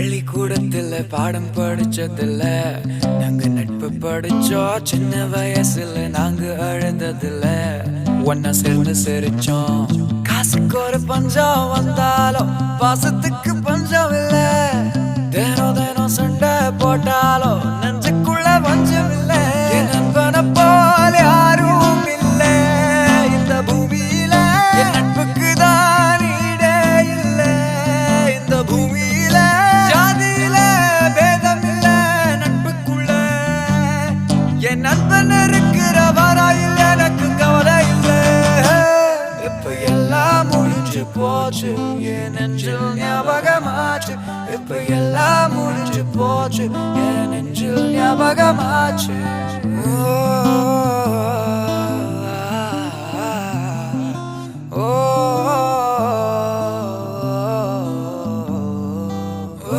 பள்ளிக்கூடத்துல பாடம் படிச்சதில்ல, நாங்க நட்பு படிச்சோம். சின்ன வயசுல நாங்க அழுததில்ல, ஒன்னா சேர்ந்து சிரிச்சோம். காசுக்கு ஒரு பஞ்சம் வந்தாலும் பாசத்துக்கு பஞ்சம் இல்ல. தினம் தினம் சண்டை போட்டாலும் நெஞ்சுக்குள்ள பஞ்சம் இல்ல. என் நண்பனை போல யாரும் இல்ல இந்த பூமியில. என் நட்புக்கு தான் ஈடே இல்ல இந்த பூமியில. ஜாதியில பேதம் இல்ல நட்புக்குள்ள. என் நண்பன் இருக்கிற வரையில் எனக்கு கவலை இல்ல. இப்ப எல்லாம் முடிஞ்சு போச்சு, என் நெஞ்சில் ஞாபகமாச்சு. இப்ப எல்லாம் முடிஞ்சு போச்சு, என் நெஞ்சில் ஞாபகமாச்சு.